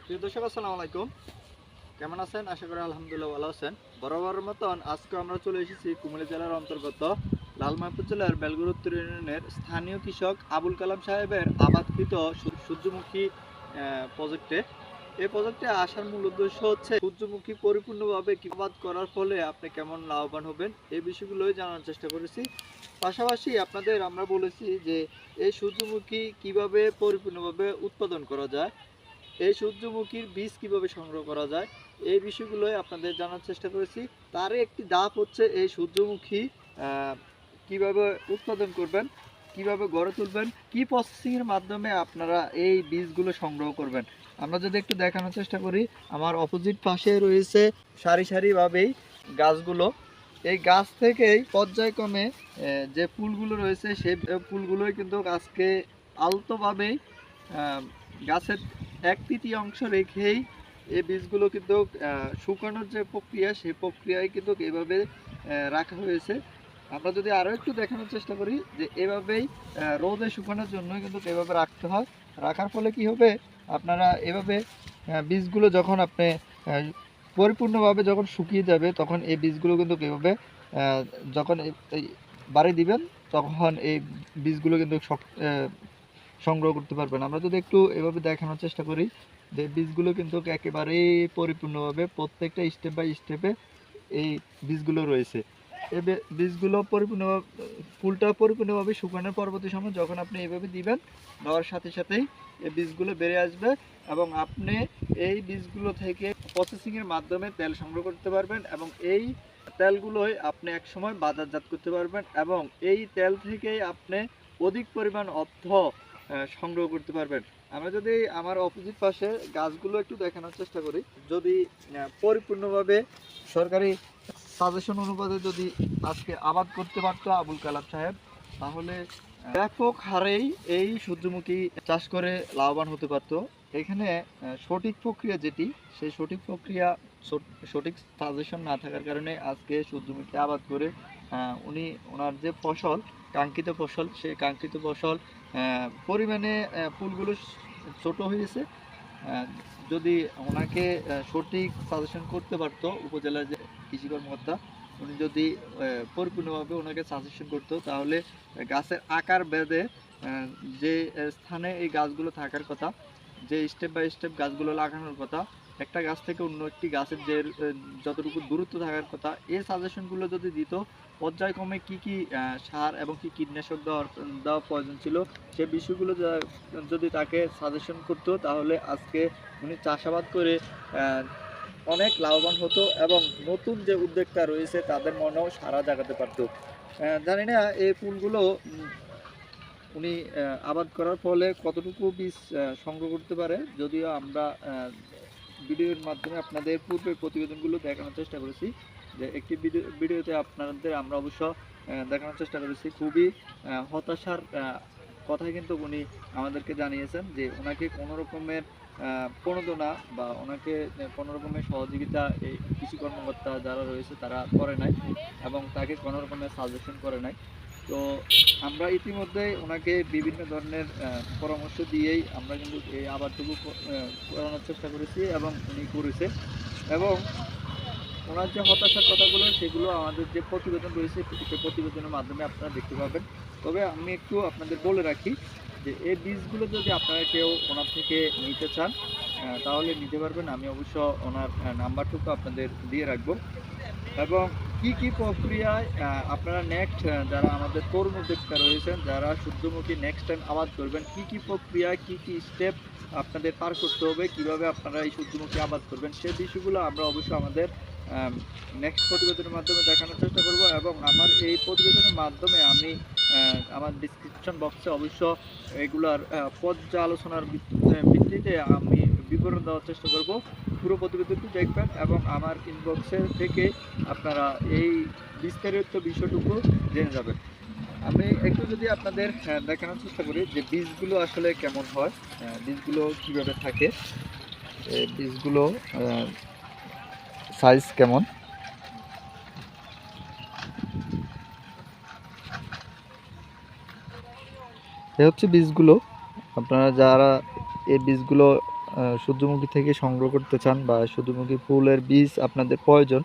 প্রিয় দর্শক আসসালামু আলাইকুম, কেমন আছেন? আশা করি আলহামদুলিল্লাহ ভালো আছেন। বরাবর মতন আজকে আমরা চলে এসেছি কুমিল্লা জেলার অন্তর্গত লালমায়াপুর জেলার বেলগুর উত্তর ইউনিয়নের স্থানীয় কৃষক আবুল কালাম সাহেবের আবাদকৃত সূর্যমুখী প্রজেক্টে। এই প্রজেক্টে আসার মূল উদ্দেশ্য হচ্ছে সূর্যমুখী পরিপূর্ণভাবে কি আবাদ করার ফলে আপনি কেমন লাভবান হবেন এই বিষয়গুলোই জানার চেষ্টা করেছি। পাশাপাশি আপনাদের আমরা বলেছি যে এই সূর্যমুখী কিভাবে পরিপূর্ণভাবে উৎপাদন করা যায়, এই সূর্যমুখীর বীজ কিভাবে সংগ্রহ করা যায়, এই বিষয়গুলোই আপনাদের জানার চেষ্টা করেছি। তারই একটি ধাপ হচ্ছে এই সূর্যমুখী কিভাবে উৎপাদন করবেন, কিভাবে গড়ে তুলবেন, কি প্রসেসিংয়ের মাধ্যমে আপনারা এই বীজগুলো সংগ্রহ করবেন। আমরা যদি একটু দেখানোর চেষ্টা করি, আমার অপোজিট পাশে রয়েছে সারি সারিভাবেই গাছগুলো। এই গাছ থেকেই পর্যায়ক্রমে যে ফুলগুলো রয়েছে সেই ফুলগুলোই কিন্তু আজকে আলতোভাবেই গাছের 1/3 রেখেই এই বীজগুলো কিন্তু শুকানোর যে প্রক্রিয়া সেই প্রক্রিয়ায় কিন্তু এভাবে রাখা হয়েছে। আমরা যদি আরও একটু দেখানোর চেষ্টা করি যে এভাবেই রোদে শুকানোর জন্য কিন্তু এভাবে রাখতে হয়। রাখার ফলে কি হবে, আপনারা এভাবে বীজগুলো যখন আপনি পরিপূর্ণভাবে যখন শুকিয়ে যাবে তখন এই বীজগুলো কিন্তু এভাবে যখন এই বাড়ি দিবেন তখন এই বীজগুলো কিন্তু সংগ্রহ করতে পারবেন। আমরা যদি একটু এভাবে দেখানোর চেষ্টা করি যে বীজগুলো কিন্তু একেবারেই পরিপূর্ণভাবে প্রত্যেকটা স্টেপ বাই স্টেপে এই বীজগুলো রয়েছে। এই বীজগুলো পরিপূর্ণভাবে ফুলটা পরিপূর্ণভাবে শুকানোর পরবর্তী সময় যখন আপনি এইভাবে দিবেন, দেওয়ার সাথে সাথেই এই বীজগুলো বেড়ে আসবে এবং আপনি এই বীজগুলো থেকে প্রসেসিংয়ের মাধ্যমে তেল সংগ্রহ করতে পারবেন এবং এই তেলগুলোই আপনি একসময় বাজারজাত করতে পারবেন এবং এই তেল থেকেই আপনি অধিক পরিমাণ অর্থ সংগ্রহ করতে পারবেন। আমরা যদি আমার অপোজিট পাশে গাছগুলো একটু দেখানোর চেষ্টা করি, যদি পরিপূর্ণভাবে সরকারি সাজেশন অনুপাতে যদি আজকে আবাদ করতে পারতো আবুল কালাম সাহেব, তাহলে ব্যাপক হারেই এই সূর্যমুখী চাষ করে লাভবান হতে পারতো। এখানে সঠিক প্রক্রিয়া যেটি, সেই সঠিক প্রক্রিয়া সঠিক সাজেশন না থাকার কারণে আজকে সূর্যমুখী আবাদ করে উনি ওনার যে ফসল, কাঙ্ক্ষিত ফসল, সেই কাঙ্ক্ষিত ফসল পরিমাণে ফুলগুলো ছোট হয়েছে। যদি ওনাকে সঠিক সাজেশন করতে পারতো উপজেলার যে কৃষি কর্মকর্তা, উনি যদি পরিপূর্ণভাবে ওনাকে সাজেশন করতো তাহলে গাছের আকার ভেদে যে স্থানে এই গাছগুলো থাকার কথা, যে স্টেপ বাই স্টেপ গাছগুলো লাগানোর কথা, একটা গাছ থেকে অন্য একটি গাছের যে যতটুকু দূরত্ব থাকার কথা, এই সাজেশনগুলো যদি দিত, পর্যায়ক্রমে কি কি সার এবং কি কীটনাশক দেওয়া প্রয়োজন ছিল সে বিষয়গুলো যদি তাকে সাজেশন করতো, তাহলে আজকে উনি চাষাবাদ করে অনেক লাভবান হতো এবং নতুন যে উদ্যোক্তা রয়েছে তাদের মনেও সাড়া জাগাতে পারতো। জানি না এই ফুলগুলো উনি আবাদ করার ফলে কতটুকু বীজ সংগ্রহ করতে পারে, যদিও আমরা ভিডিওর মাধ্যমে আপনাদের পূর্বের প্রতিবেদনগুলো দেখানোর চেষ্টা করেছি। যে একটি ভিডিওতে আপনাদের আমরা অবশ্য দেখানোর চেষ্টা করেছি খুবই হতাশার কথা কিন্তু উনি আমাদেরকে জানিয়েছেন যে ওনাকে কোনো রকমের প্রণোদনা বা ওনাকে কোনো রকমের সহযোগিতা এই কৃষি কর্মকর্তা যারা রয়েছে তারা করে নাই এবং তাকে কোনো রকমের সাজেশন করে নাই। তো আমরা ইতিমধ্যে ওনাকে বিভিন্ন ধরনের পরামর্শ দিয়েই আমরা কিন্তু এই আবারটুকু করানোর চেষ্টা করেছি এবং উনি করেছে। এবং ওনার যে হতাশার কথাগুলো সেগুলো আমাদের যে প্রতিবেদন রয়েছে সেই প্রতিবেদনের মাধ্যমে আপনারা দেখতে পাবেন। তবে আমি একটু আপনাদের বলে রাখি যে এই বীজগুলো যদি আপনারা কেউ ওনার থেকে নিতে চান তাহলে নিতে পারবেন। আমি অবশ্য ওনার নাম্বারটুকু আপনাদের দিয়ে রাখবো। এবং কি কি প্রক্রিয়ায় আপনারা নেক্সট যারা আমাদের তরুণ উদ্যোক্তা রয়েছেন, যারা সূর্যমুখী নেক্সট টাইম আবাদ করবেন, কি কি প্রক্রিয়ায় কি কি স্টেপ আপনাদের পার করতে হবে, কিভাবে আপনারা এই সূর্যমুখী আবাদ করবেন, সেই বিষয়গুলো আমরা অবশ্যই আমাদের নেক্সট প্রতিবেদনের মাধ্যমে দেখানোর চেষ্টা করব। এবং আমার এই প্রতিবেদনের মাধ্যমে আমি আমার ডিসক্রিপশন বক্সে অবশ্য এগুলার পর্যালোচনার ভিত্তিতে আমি বিবরণ দেওয়ার চেষ্টা করব। পুরো প্রতিবেদনটি দেখবেন এবং আমার ইনবক্সে থেকে আপনারা এই বিস্তারিত বিষয়টুকু জেনে যাবেন। আমি একটু যদি আপনাদের দেখানোর চেষ্টা করি যে বীজগুলো আসলে কেমন হয়, বীজগুলো কিভাবে থাকে, বীজগুলো সাইজ কেমন। এ হচ্ছে বীজগুলো। আপনারা যারা এই বীজগুলো সূর্যমুখী থেকে সংগ্রহ করতে চান বা সূর্যমুখী ফুলের বীজ আপনাদের প্রয়োজন,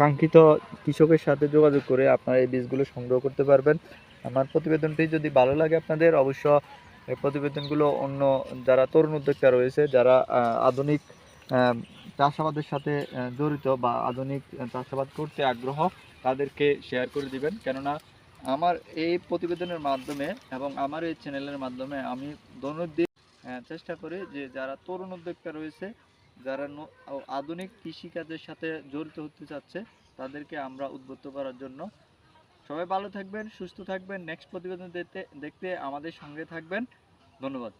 কাঙ্ক্ষিত কৃষকের সাথে যোগাযোগ করে আপনারা এই বীজগুলো সংগ্রহ করতে পারবেন। আমার প্রতিবেদনটি যদি ভালো লাগে আপনাদের, অবশ্য এই প্রতিবেদনগুলো অন্য যারা তরুণ উদ্যোক্তা রয়েছে, যারা আধুনিক চাষাবাদের সাথে জড়িত বা আধুনিক চাষাবাদ করতে আগ্রহ, তাদেরকে শেয়ার করে দিবেন। কেননা আমার এই প্রতিবেদনের মাধ্যমে এবং আমার এই চ্যানেলের মাধ্যমে আমি দৈনন্দিন চেষ্টা করি যে যারা তরুণ উদ্যোক্তা রয়েছে, যারা আধুনিক কৃষিকাজের সাথে জড়িত হতে চাচ্ছে, তাদেরকে আমরা উদ্বুদ্ধ করার জন্য। সবাই ভালো থাকবেন, সুস্থ থাকবেন। নেক্সট প্রতিবেদন দেখতে আমাদের সঙ্গে থাকবেন। ধন্যবাদ।